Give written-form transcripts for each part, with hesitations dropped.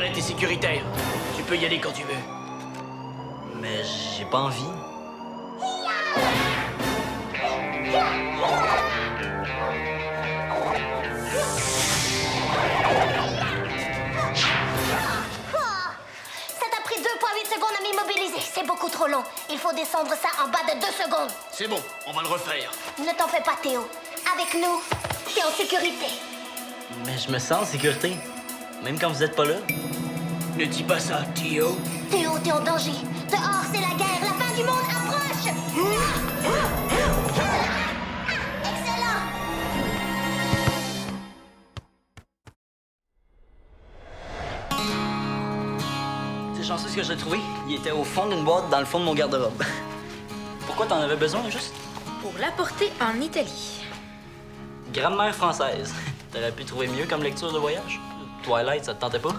L'arrêt est sécuritaire. Tu peux y aller quand tu veux. Mais j'ai pas envie. Ça t'a pris 2,8 secondes à m'immobiliser. C'est beaucoup trop long. Il faut descendre ça en bas de 2 secondes. C'est bon, on va le refaire. Ne t'en fais pas, Théo. Avec nous, t'es en sécurité. Mais je me sens en sécurité. Même quand vous êtes pas là. Ne dis pas ça, Théo. Théo, t'es en danger. Dehors, c'est la guerre. La fin du monde approche. Excellent. C'est chanceux ce que je l'ai trouvé. Il était au fond d'une boîte dans le fond de mon garde-robe. Pourquoi t'en avais besoin, juste? Pour l'apporter en Italie. Grammaire française. T'aurais pu trouver mieux comme lecture de voyage? Twilight, ça te tentait pas?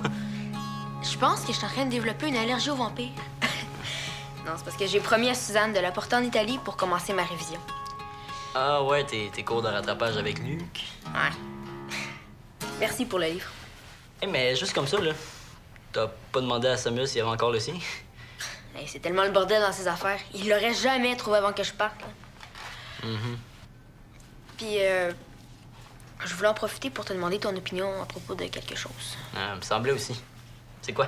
Je pense que je suis en train de développer une allergie aux vampires. Non, c'est parce que j'ai promis à Suzanne de l'apporter en Italie pour commencer ma révision. Ah ouais, tes cours de rattrapage avec Luc. Ouais. Merci pour le livre. Eh, mais juste comme ça, là. T'as pas demandé à Samuel s'il y avait encore le sien? Hey, c'est tellement le bordel dans ses affaires. Il l'aurait jamais trouvé avant que je parte. Là. Puis, je voulais en profiter pour te demander ton opinion à propos de quelque chose. Ah, me semblait aussi. C'est quoi?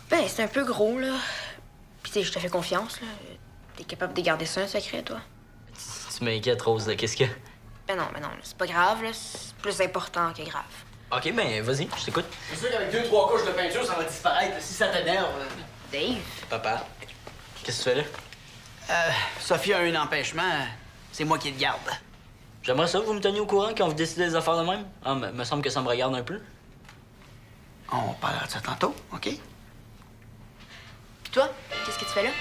Ben, c'est un peu gros, là. Puis, tu sais, je te fais confiance, là. T'es capable de garder ça un secret, toi? Tu m'inquiètes, Rose, là. Qu'est-ce que... Ben non, c'est pas grave, là. C'est plus important que grave. OK, ben vas-y, je t'écoute. C'est sûr qu'avec 2-3 couches de peinture, ça va disparaître. Si ça t'énerve. Dave? Papa, qu'est-ce que tu fais là? Sophie a un empêchement. C'est moi qui le garde. J'aimerais ça que vous me teniez au courant quand vous décidez des affaires de même. Ah, me semble que ça me regarde un peu. On parlera de ça tantôt, OK? Puis toi, qu'est-ce que tu fais là?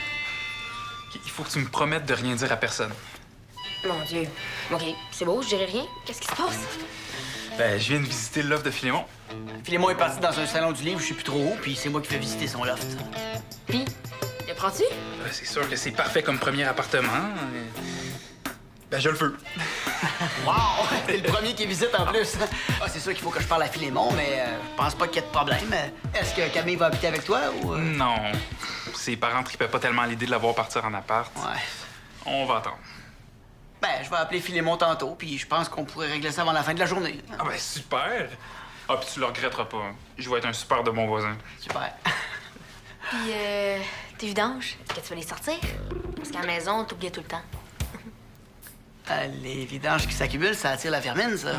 Il faut que tu me promettes de rien dire à personne. Mon Dieu. OK, c'est beau, je dirai rien. Qu'est-ce qui se passe? Ben, je viens de visiter le loft de Philémon. Philémon est parti dans un salon du livre, je suis plus trop haut, puis c'est moi qui fais visiter son loft. Puis, le prends-tu? C'est sûr que c'est parfait comme premier appartement. Ben, je le veux. Wow! T'es le premier qui visite en plus. Ah, c'est sûr qu'il faut que je parle à Philémon, mais je pense pas qu'il y ait de problème. Est-ce que Camille va habiter avec toi ou... Non. Ses parents tripaient pas tellement à l'idée de la voir partir en appart. Ouais. On va attendre. Ben, je vais appeler Philémon tantôt, puis je pense qu'on pourrait régler ça avant la fin de la journée. Ah ben, super! Ah, puis tu le regretteras pas. Je vais être un super de bon voisin. Super. Puis, tes vidanges, est-ce que tu vas les sortir? Parce qu'à la maison, t'oublies tout le temps. Les vidanges qui s'accumulent, ça attire la vermine, ça.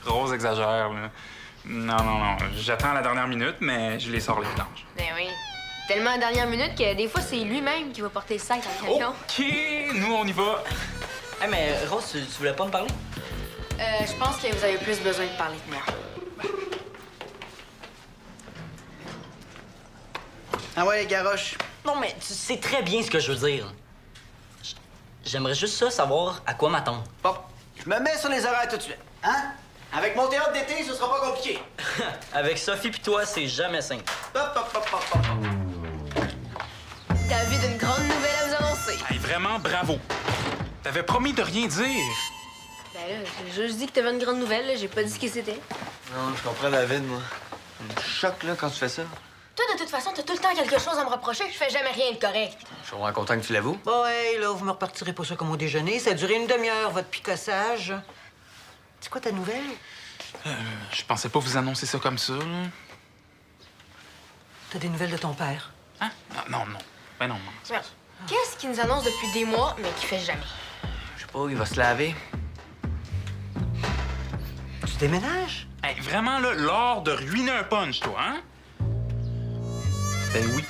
Rose exagère, là. Non. J'attends la dernière minute, mais je les sors les vidanges. Ben oui. Tellement à la dernière minute que des fois, c'est lui-même qui va porter le sac dans le camion. OK! Nous, on y va. Eh, mais Rose, tu voulais pas me parler? Je pense que vous avez plus besoin de parler que moi. Ah ouais, garoche. Non, mais tu sais très bien ce que je veux dire. J'aimerais juste ça, savoir à quoi m'attendre. Bon, je me mets sur les horaires tout de suite. Hein? Avec mon théâtre d'été, ce sera pas compliqué. Avec Sophie pis toi, c'est jamais simple. Hop. David, une grande nouvelle à vous annoncer. Hey, vraiment, bravo. T'avais promis de rien dire. Ben là, j'ai juste dit que t'avais une grande nouvelle, là. J'ai pas dit ce que c'était. Non, je comprends David, moi. Ça me choque, là, quand tu fais ça. Toi, de toute façon, t'as tout le temps quelque chose à me reprocher. Je fais jamais rien de correct. Je suis vraiment content que tu l'avoues. Bon, hey, là, vous me repartirez pas ça comme au déjeuner. Ça a duré une demi-heure, votre picossage. C'est quoi ta nouvelle? Je pensais pas vous annoncer ça comme ça, là. T'as des nouvelles de ton père? Hein? Non. Ben non. Ouais. Qu'est-ce qu'il nous annonce depuis des mois, mais qu'il fait jamais? Je sais pas, il va se laver. Tu déménages? Hey, vraiment, là, l'art de ruiner un punch, toi, hein? Ben oui.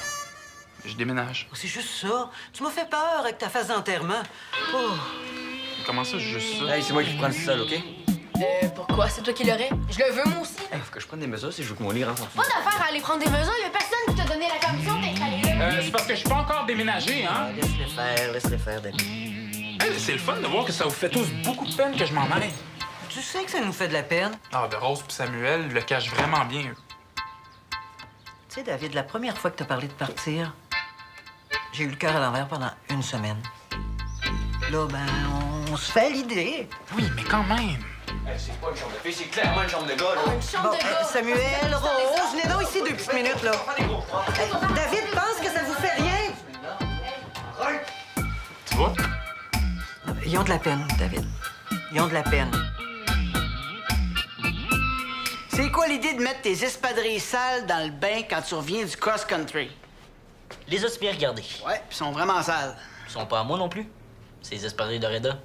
Je déménage. Oh, c'est juste ça. Tu m'as fait peur avec ta phase d'enterrement. Oh. Comment ça, juste ça? Hey, c'est moi qui prends le sol, OK? Pourquoi? C'est toi qui l'aurais? Je le veux, moi aussi. Hey, faut que je prenne des mesures si je veux que mon lit rentre en Pas d'affaire à aller prendre des mesures. Y a personne qui t'a donné la permission d'être allé là. C'est parce que je suis pas encore déménagé, hein? Laisse-les faire, David. Hey, c'est le fun de voir que ça vous fait tous beaucoup de peine que je m'en aille. Tu sais que ça nous fait de la peine. Ah, de Rose puis Samuel le cachent vraiment bien, eux. Tu sais, David, la première fois que t'as parlé de partir, j'ai eu le cœur à l'envers pendant une semaine. Là, ben, on se fait l'idée. Oui, mais quand même. C'est pas une chambre de fille, c'est clairement une chambre de gars, là. Une chambre de gars. Samuel, Rose, venez donc ici 2 petites minutes, là. Hey, David pense que ça vous fait rien. Tu vois? Ils ont de la peine, David. Ils ont de la peine. C'est quoi l'idée de mettre tes espadrilles sales dans le bain quand tu reviens du cross-country? Les as-tu bien regardés? Ouais, puis ils sont vraiment sales. Ils sont pas à moi non plus. C'est les espadrilles de Reda.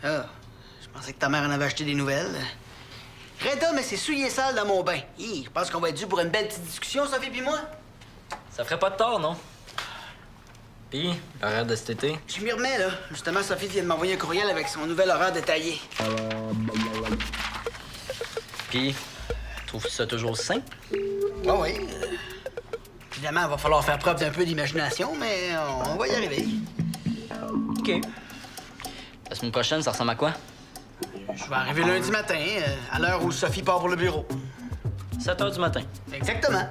Ah, je pensais que ta mère en avait acheté des nouvelles. Reda, mais c'est souillé sale dans mon bain. Hi, je pense qu'on va être dû pour une belle petite discussion, Sophie puis moi. Ça ferait pas de tort, non? Puis, l'horaire de cet été? Je m'y remets, là. Justement, Sophie vient de m'envoyer un courriel avec son nouvel horaire détaillé. Puis, trouves-tu ça toujours simple? Ah oui. Évidemment, il va falloir faire preuve d'un peu d'imagination, mais on va y arriver. OK. La semaine prochaine, ça ressemble à quoi? Je vais arriver lundi matin, à l'heure où Sophie part pour le bureau. 7 h du matin. Exactement.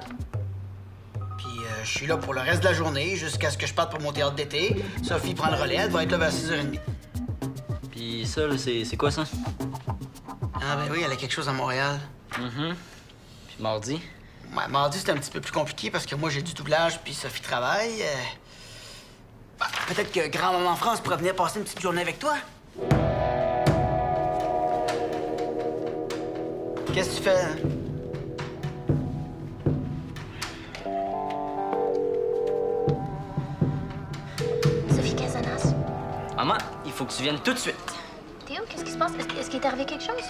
Puis je suis là pour le reste de la journée, jusqu'à ce que je parte pour mon théâtre d'été. Sophie prend le relais, elle va être là vers 6h30. Puis ça, là, c'est quoi ça? Ah ben oui, elle a quelque chose à Montréal. Puis mardi? Ouais, mardi, c'est un petit peu plus compliqué parce que moi, j'ai du doublage, puis Sophie travaille. Bah, peut-être que grand-maman France pourrait venir passer une petite journée avec toi. Qu'est-ce que tu fais, hein? Sophie Casanas. Maman, il faut que tu viennes tout de suite. Théo, qu'est-ce qui se passe? Est-ce qu'il est arrivé quelque chose?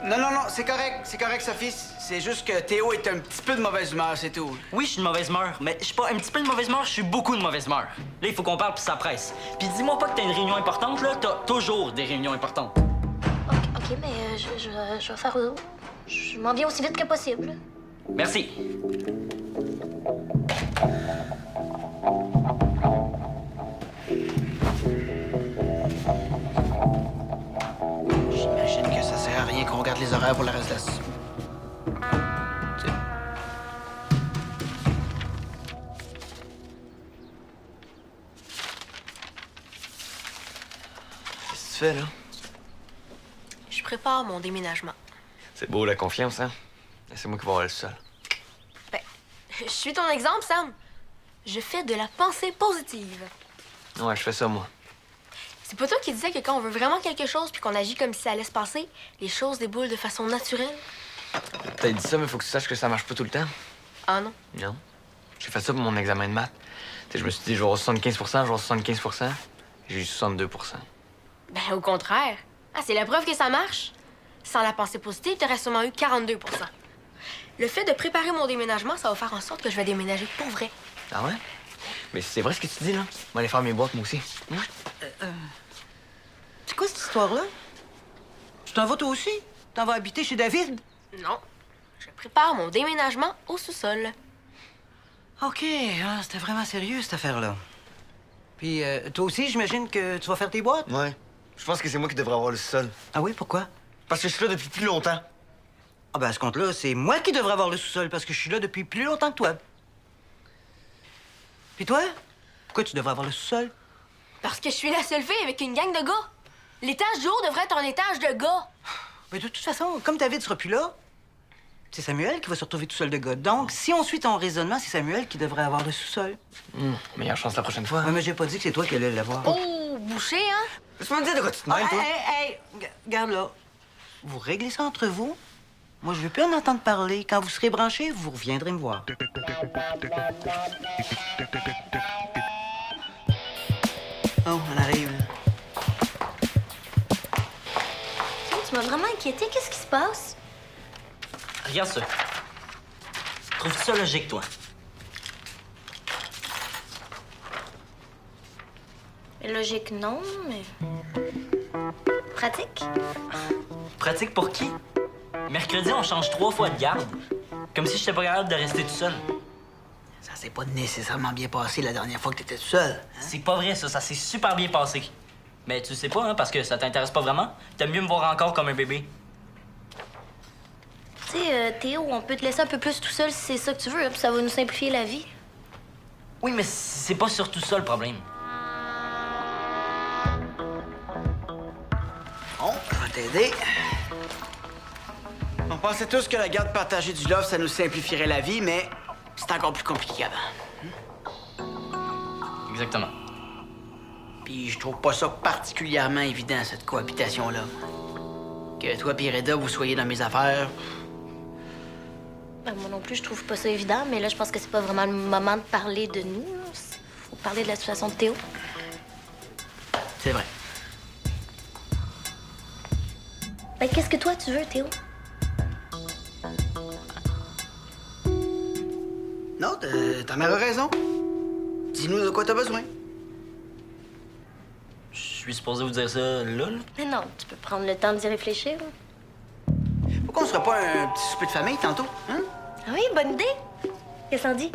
Non, c'est correct, Sophie. C'est juste que Théo est un petit peu de mauvaise humeur, c'est tout. Oui, je suis de mauvaise humeur, mais je suis pas un petit peu de mauvaise humeur, je suis beaucoup de mauvaise humeur. Là, il faut qu'on parle puis ça presse. Puis dis-moi pas que t'as une réunion importante, là. T'as toujours des réunions importantes. OK, mais je vais faire... Je m'en viens aussi vite que possible. Merci. J'imagine que ça sert à rien qu'on regarde les horaires pour le reste de la semaine. Qu'est-ce que tu fais, là? Je prépare mon déménagement. C'est beau, la confiance, hein? C'est moi qui vais avoir le sol. Ben, je suis ton exemple, Sam. Je fais de la pensée positive. Ouais, je fais ça, moi. C'est pas toi qui disais que quand on veut vraiment quelque chose puis qu'on agit comme si ça allait se passer, les choses déboulent de façon naturelle? T'as dit ça, mais faut que tu saches que ça marche pas tout le temps. Ah non? Non. J'ai fait ça pour mon examen de maths. T'sais, je me suis dit, je vais avoir 75 je vais avoir 75 J'ai eu 62 Ben, au contraire. Ah, c'est la preuve que ça marche. Sans la pensée positive, t'aurais sûrement eu 42 Le fait de préparer mon déménagement, ça va faire en sorte que je vais déménager pour vrai. Ah ouais? Mais c'est vrai ce que tu dis, là? On va aller faire mes boîtes, moi aussi. C'est quoi cette histoire-là? Tu t'en vas toi aussi? T'en vas habiter chez David? Non. Je prépare mon déménagement au sous-sol. OK, c'était vraiment sérieux, cette affaire-là. Puis, toi aussi, j'imagine que tu vas faire tes boîtes? Ouais. Je pense que c'est moi qui devrais avoir le sol. Ah oui, pourquoi? Parce que je suis là depuis plus longtemps. Ah ben, à ce compte-là, c'est moi qui devrais avoir le sous-sol parce que je suis là depuis plus longtemps que toi. Puis toi? Pourquoi tu devrais avoir le sous-sol? Parce que je suis la seule fille avec une gang de gars. L'étage du haut devrait être un étage de gars. Ben, de toute façon, comme David sera plus là, c'est Samuel qui va se retrouver tout seul de gars. Donc, si on suit ton raisonnement, c'est Samuel qui devrait avoir le sous-sol. Meilleure chance la prochaine fois. Ouais, mais j'ai pas dit que c'est toi qui allais l'avoir. Oh, boucher, hein? Tu me dire de quoi tu te Ah, mêles, toi? hey, garde là. Vous réglez ça entre vous. Moi, je veux plus en entendre parler. Quand vous serez branchés, vous reviendrez me voir. Oh, on arrive. Tu m'as vraiment inquiétée. Qu'est-ce qui se passe? Regarde ça. Trouves-tu ça logique, toi? Logique, non, mais... Pratique? Pratique pour qui? Mercredi, on change 3 fois de garde. Comme si j'étais pas capable de rester tout seul. Ça s'est pas nécessairement bien passé la dernière fois que t'étais tout seul. Hein? C'est pas vrai, ça s'est super bien passé. Mais tu le sais pas, hein, parce que ça t'intéresse pas vraiment. T'aimes mieux me voir encore comme un bébé. Tu sais, Théo, on peut te laisser un peu plus tout seul si c'est ça que tu veux, hein, puis ça va nous simplifier la vie. Oui, mais c'est pas surtout ça le problème. Bon, je vais t'aider. pensait tous que la garde partagée du love, ça nous simplifierait la vie, mais c'est encore plus compliqué qu'avant. Exactement. Puis je trouve pas ça particulièrement évident, cette cohabitation-là. Que toi et Reda, vous soyez dans mes affaires. Ben, moi non plus, je trouve pas ça évident, mais là, je pense que c'est pas vraiment le moment de parler de nous. Faut parler de la situation de Théo. C'est vrai. Ben, qu'est-ce que toi, tu veux, Théo? Non, ta mère a raison. Dis-nous de quoi t'as besoin. Je suis supposé vous dire ça là? Mais non, tu peux prendre le temps d'y réfléchir. Pourquoi on se ferait pas un petit souper de famille tantôt, hein? Ah oui, bonne idée. Qu'est-ce qu'on dit?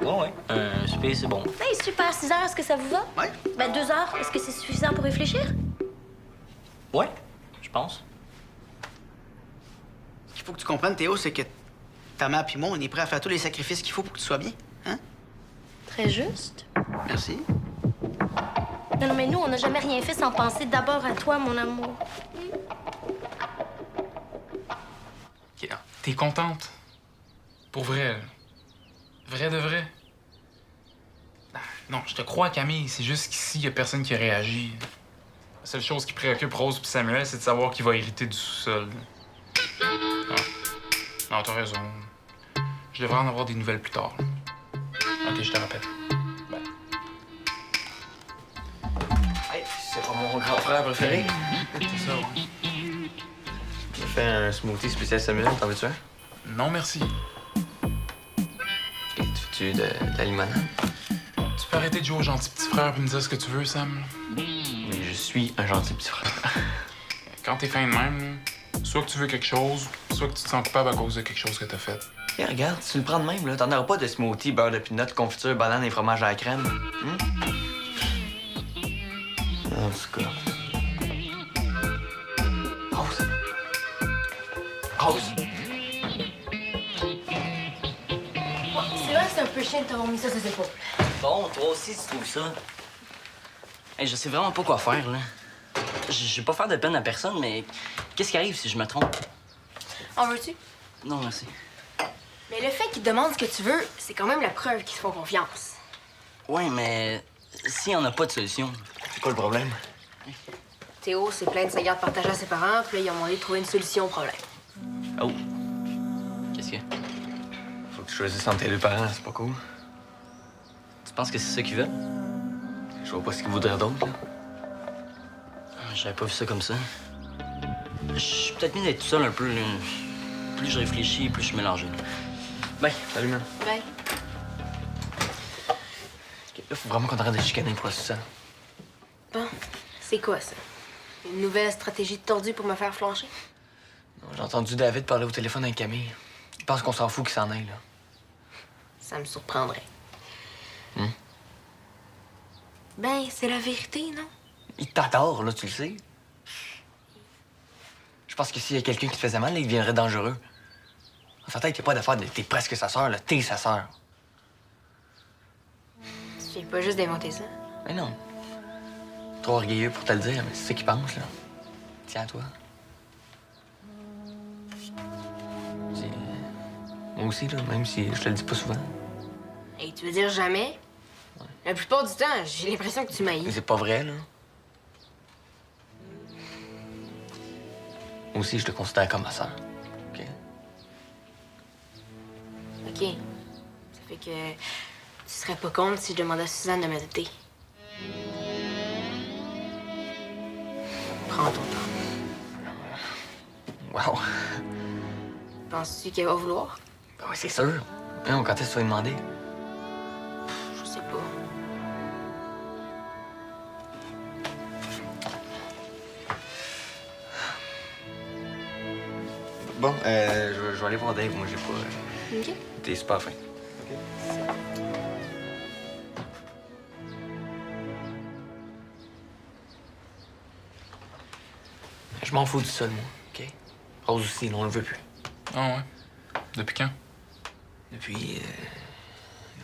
Ouais. Un souper, c'est bon. Hey, super, 6 heures, est-ce que ça vous va? Ouais. Ben, 2 heures, est-ce que c'est suffisant pour réfléchir? Ouais, je pense. Ce qu'il faut que tu comprennes, Théo, c'est que ta mère et moi, on est prêts à faire tous les sacrifices qu'il faut pour que tu sois bien, hein? Très juste. Merci. Non, mais nous, on n'a jamais rien fait sans penser d'abord à toi, mon amour. OK, t'es contente? Pour vrai, là. Vrai de vrai? Ah, non, je te crois, Camille. C'est juste qu'ici, y a personne qui a réagi. La seule chose qui préoccupe Rose et Samuel, c'est de savoir qui va hériter du sous-sol. Non, t'as raison. Je devrais en avoir des nouvelles plus tard. OK, je te rappelle. Bye. Hey, c'est pas mon grand frère préféré. C'est ça, ouais. J'ai fait un smoothie spécial Samuel, t'en veux-tu un? Non, merci. Et tu veux-tu de la limonade? Tu peux arrêter de jouer au gentil petit frère et me dire ce que tu veux, Sam? Oui, je suis un gentil petit frère. Quand t'es fin de même, là, soit que tu veux quelque chose, soit que tu te sens coupable à cause de quelque chose que t'as fait. Et regarde, tu le prends de même, là. T'en auras pas de smoothie, beurre de pinot, confiture, banane et fromage à la crème. En tout cas. Rose! Rose! C'est vrai que c'est un peu chiant de t'avoir mis ça sur ses épaules. Bon, toi aussi, tu trouves ça? Hey, je sais vraiment pas quoi faire, là. Je vais pas faire de peine à personne, mais qu'est-ce qui arrive si je me trompe? En veux-tu? Non, merci. Mais le fait qu'ils te demandent ce que tu veux, c'est quand même la preuve qu'ils te font confiance. Ouais, mais s'il y en a pas de solution. C'est quoi le problème? Théo s'est plaint de sa garde partagée à ses parents, puis là, ils ont demandé de trouver une solution au problème. Oh. Qu'est-ce que... Faut que tu choisisses entre tes deux parents, c'est pas cool. Tu penses que c'est ça qu'ils veulent? Je vois pas ce qu'ils voudraient d'autre, là. J'avais pas vu ça comme ça. Je suis peut-être mis d'être tout seul un peu, là. Plus je réfléchis, plus je suis mélangé. Ben, Salut, man. Ben, Là, faut vraiment qu'on arrête de chicaner pour ça. bon, c'est quoi ça? Une nouvelle stratégie tordue pour me faire flancher? J'ai entendu David parler au téléphone avec Camille. Il pense qu'on s'en fout qu'il s'en aille, là. Ça me surprendrait. Hum? Ben, c'est la vérité, non? Il t'adore, là, tu le sais. Je pense que s'il y a quelqu'un qui te faisait mal, là, il deviendrait dangereux. En sa tête, il n'y a pas d'affaire de t'es presque sa sœur, là. T'es sa sœur. Tu viens pas juste d'inventer ça. Mais non. Trop orgueilleux pour te le dire, mais c'est ça qu'il pense, là. Tiens à toi. Moi aussi, là, même si je te le dis pas souvent. Et tu veux dire jamais? La plupart du temps, j'ai l'impression que tu Mais m'haïs. c'est pas vrai, là. Moi aussi, je te considère comme ma sœur. OK? OK. Ça fait que tu serais pas contre si je demandais à Suzanne de m'adopter. Prends ton temps. Wow. Penses-tu qu'elle va vouloir? Ben oui, c'est sûr. Non, quand est-ce que tu vas lui demander? Je sais pas. Bon, je vais aller voir Dave. Moi, j'ai pas... OK. T'es super fin. Je m'en fous du sol, moi, OK? Rose aussi, là, on le veut plus. Ah ouais? Depuis quand? Depuis...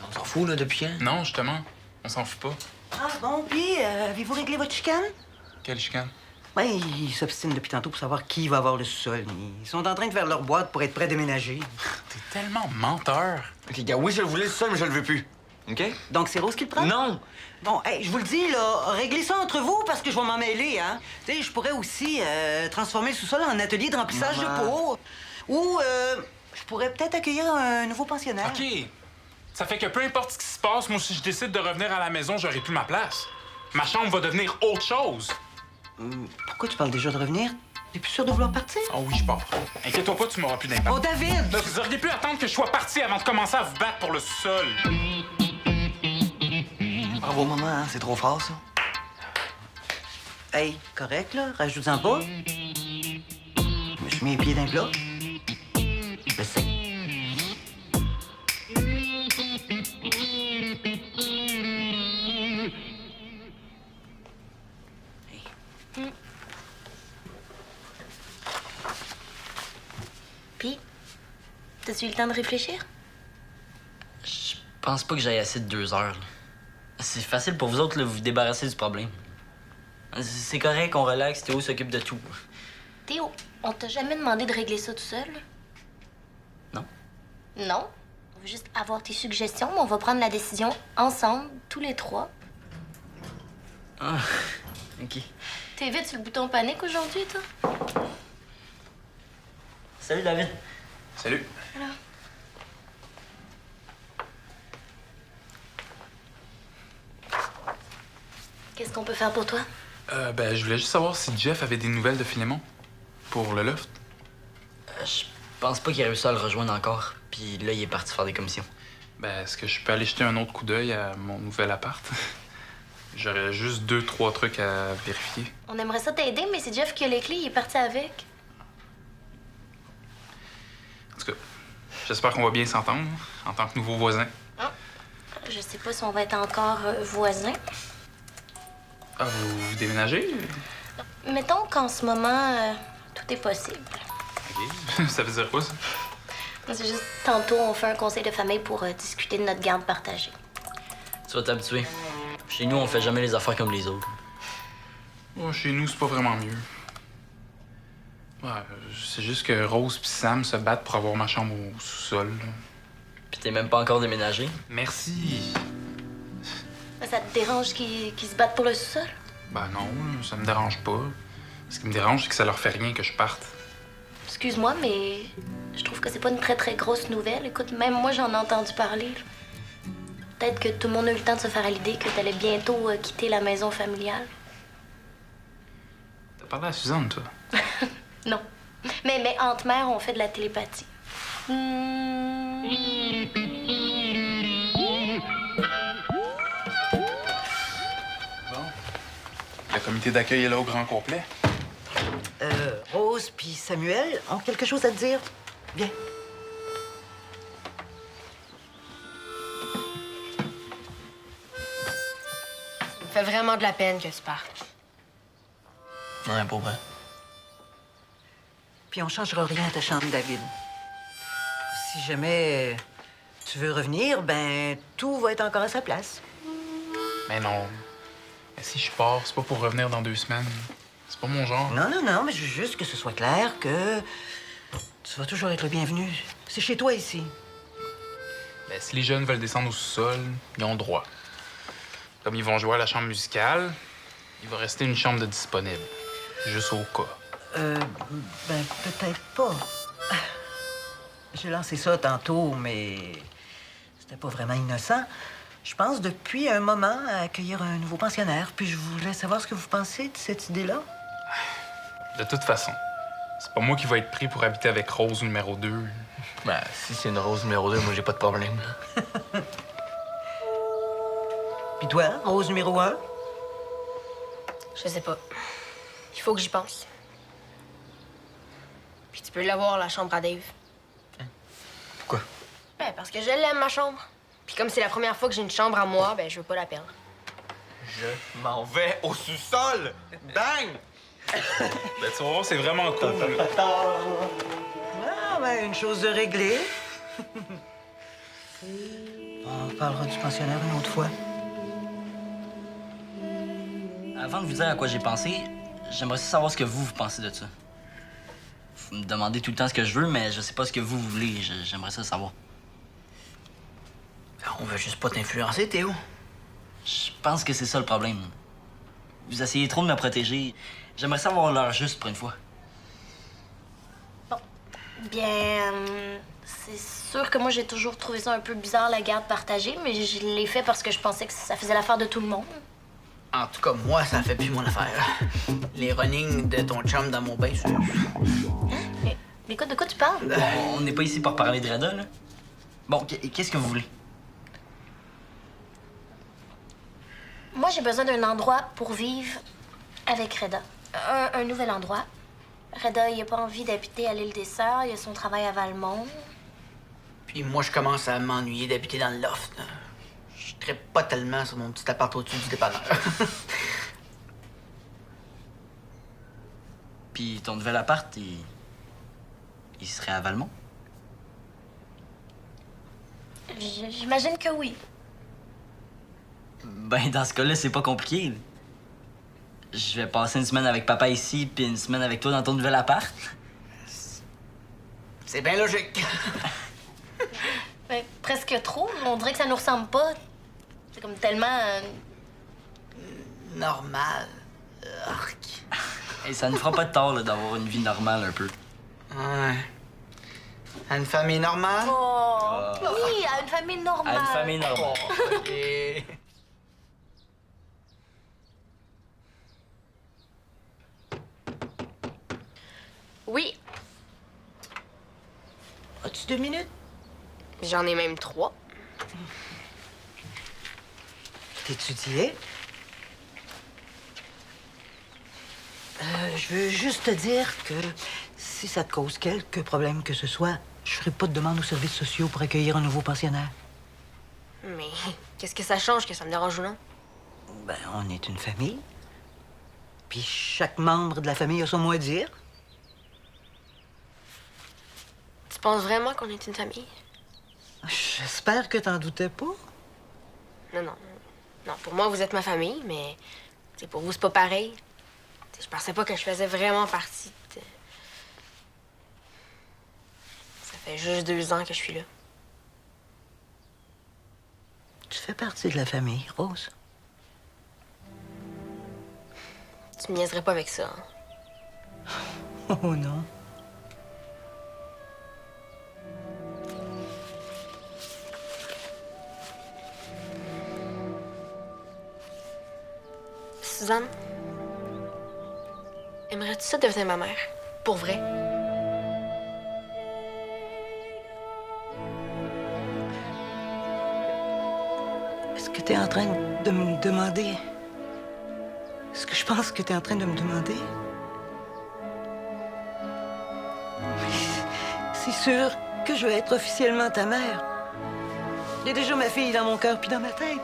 On s'en fout, là, depuis quand? Non, justement. On s'en fout pas. Ah bon, puis, avez-vous réglé votre chicane? Quelle chicane? Ben, ils s'obstinent depuis tantôt pour savoir qui va avoir le sous-sol. Ils sont en train de faire leur boîte pour être prêts à déménager. T'es tellement menteur. OK, gars, oui, je le voulais le sol, mais je le veux plus. OK? Donc, c'est Rose qui le prend? Non! Bon, hey, je vous le dis, là, réglez ça entre vous parce que je vais m'en mêler, hein. Tu sais, je pourrais aussi transformer le sous-sol en atelier de remplissage de peau. Ou je pourrais peut-être accueillir un nouveau pensionnaire. OK. Ça fait que peu importe ce qui se passe, moi, si je décide de revenir à la maison, j'aurai plus ma place. Ma chambre va devenir autre chose. Pourquoi tu parles déjà de revenir? T'es plus sûr de vouloir partir? Oh oui, je pars. Inquiète-toi pas, tu m'auras plus d'impact. Oh, David! Là, vous auriez pu attendre que je sois parti avant de commencer à vous battre pour le sol. Bravo, maman, hein? C'est trop fort, ça. Hey, correct, là? Rajoute-en pas. Je me suis mis les pieds d'un plat. Je sais. Puis, t'as-tu eu le temps de réfléchir? Je pense pas que j'aille assez de 2 heures. Là. C'est facile pour vous autres, là, vous vous débarrasser du problème. C'est correct, on relaxe, Théo s'occupe de tout. Théo, on t'a jamais demandé de régler ça tout seul? Non? Non. On veut juste avoir tes suggestions, mais on va prendre la décision ensemble, tous les 3. Ah, OK. T'es vite sur le bouton panique aujourd'hui, toi? Salut, David. Salut. Qu'est-ce qu'on peut faire pour toi? Ben, je voulais juste savoir si Jeff avait des nouvelles de Philémon pour le loft. Je pense pas qu'il a réussi à le rejoindre encore. Puis là, il est parti faire des commissions. Ben, est-ce que je peux aller jeter un autre coup d'œil à mon nouvel appart? J'aurais juste 2-3 trucs à vérifier. On aimerait ça t'aider, mais c'est Jeff qui a les clés, il est parti avec. En tout cas, j'espère qu'on va bien s'entendre en tant que nouveau voisin. Je sais pas si on va être encore voisins. Ah, vous déménagez? Mettons qu'en ce moment, tout est possible. OK. Ça veut dire quoi, ça? C'est juste tantôt, on fait un conseil de famille pour discuter de notre garde partagée. Tu vas t'habituer. Chez nous, on fait jamais les affaires comme les autres. Oh, chez nous, c'est pas vraiment mieux. Ouais, c'est juste que Rose puis Sam se battent pour avoir ma chambre au sous-sol. là. Puis t'es même pas encore déménagé. Merci. Ça te dérange qu'ils se battent pour le sous-sol? Ben non, ça me dérange pas. Ce qui me dérange, c'est que ça leur fait rien que je parte. Excuse-moi, mais je trouve que c'est pas une très très grosse nouvelle. Écoute, même moi, j'en ai entendu parler. Là. Peut-être que tout le monde a eu le temps de se faire à l'idée que t'allais bientôt quitter la maison familiale. T'as parlé à Suzanne, toi? Non. Mais entre mères, on fait de la télépathie. Bon. Le comité d'accueil est là au grand complet. Rose puis Samuel ont quelque chose à te dire. Bien. Ça me fait vraiment de la peine que tu partes. Ouais, pour vrai. Puis on changera rien à ta chambre, David. Si jamais tu veux revenir, ben tout va être encore à sa place. Mais non. Mais si je pars, c'est pas pour revenir dans 2 semaines. C'est pas mon genre. Non, mais je veux juste que ce soit clair que tu vas toujours être le bienvenu. C'est chez toi ici. Ben, si les jeunes veulent descendre au sous-sol, ils ont le droit. Comme ils vont jouer à la chambre musicale, il va rester une chambre de disponible. Juste au cas. Ben peut-être pas. J'ai lancé ça tantôt, mais c'était pas vraiment innocent. Je pense depuis un moment à accueillir un nouveau pensionnaire, puis je voulais savoir ce que vous pensez de cette idée-là. De toute façon, c'est pas moi qui va être pris pour habiter avec Rose numéro 2. Ben, si c'est une Rose numéro 2, moi, j'ai pas de problème. là. Puis toi, Rose numéro 1? Je sais pas. Il faut que j'y pense. Puis tu peux l'avoir, la chambre à Dave. Pourquoi? Ben, parce que je l'aime, ma chambre. Puis comme c'est la première fois que j'ai une chambre à moi, ben, je veux pas la perdre. Je m'en vais au sous-sol! Bang! Ben, tu vas voir, c'est vraiment cool. Ah, ben, une chose de réglée. On parlera du pensionnaire une autre fois. Avant de vous dire à quoi j'ai pensé, J'aimerais savoir ce que vous pensez de ça. Vous me demandez tout le temps ce que je veux, mais je sais pas ce que vous voulez. J'aimerais ça savoir. On veut juste pas t'influencer, Théo. Je pense que c'est ça le problème. Vous essayez trop de me protéger. J'aimerais savoir l'heure juste pour une fois. Bien, c'est sûr que moi, j'ai toujours trouvé ça un peu bizarre, la garde partagée, mais je l'ai fait parce que je pensais que ça faisait l'affaire de tout le monde. En tout cas, moi, ça fait plus mon affaire. Les runnings de ton chum dans mon bain, c'est... Mais écoute, de quoi tu parles? On n'est pas ici pour parler de Reda, là. Bon, qu'est-ce que vous voulez? Moi, j'ai besoin d'un endroit pour vivre avec Reda. Un nouvel endroit. Reda, il a pas envie d'habiter à l'île des Sœurs, il a son travail à Valmont. Puis moi, je commence à m'ennuyer d'habiter dans le loft. Je trippe pas tellement sur mon petit appart au-dessus du dépanneur. Puis ton nouvel appart, il serait à Valmont? J'imagine que oui. Ben, dans ce cas-là, c'est pas compliqué. Je vais passer une semaine avec papa ici, puis une semaine avec toi dans ton nouvel appart. C'est bien logique. Ben, presque trop. On dirait que ça nous ressemble pas. C'est comme tellement... Normal. Arc. Et ça ne fera pas de tort là, d'avoir une vie normale un peu. Ouais. À une famille normale? Oh! Oui, à une famille normale. À une famille normale. OK. Oui, As-tu 2 minutes? j'en ai même 3. T'étudiais? Je veux juste te dire que si ça te cause quelque problème que ce soit, je ferai pas de demande aux services sociaux pour accueillir un nouveau pensionnaire. Mais qu'est-ce que ça change que ça me dérange ou non? Ben, on est une famille. Puis chaque membre de la famille a son mot à dire. Tu penses vraiment qu'on est une famille? J'espère que t'en doutais pas. Non, non. Non, pour moi, vous êtes ma famille, mais pour vous, c'est pas pareil. Je pensais pas que je faisais vraiment partie de... Ça fait juste 2 ans que je suis là. Tu fais partie de la famille, Rose. Tu me niaiserais pas avec ça. Hein? Oh non. Suzanne, aimerais-tu ça devenir ma mère? Pour vrai? Est-ce que t'es en train de me demander... Est-ce que je pense que t'es en train de me demander? C'est sûr que je vais être officiellement ta mère. J'ai déjà ma fille dans mon cœur puis dans ma tête.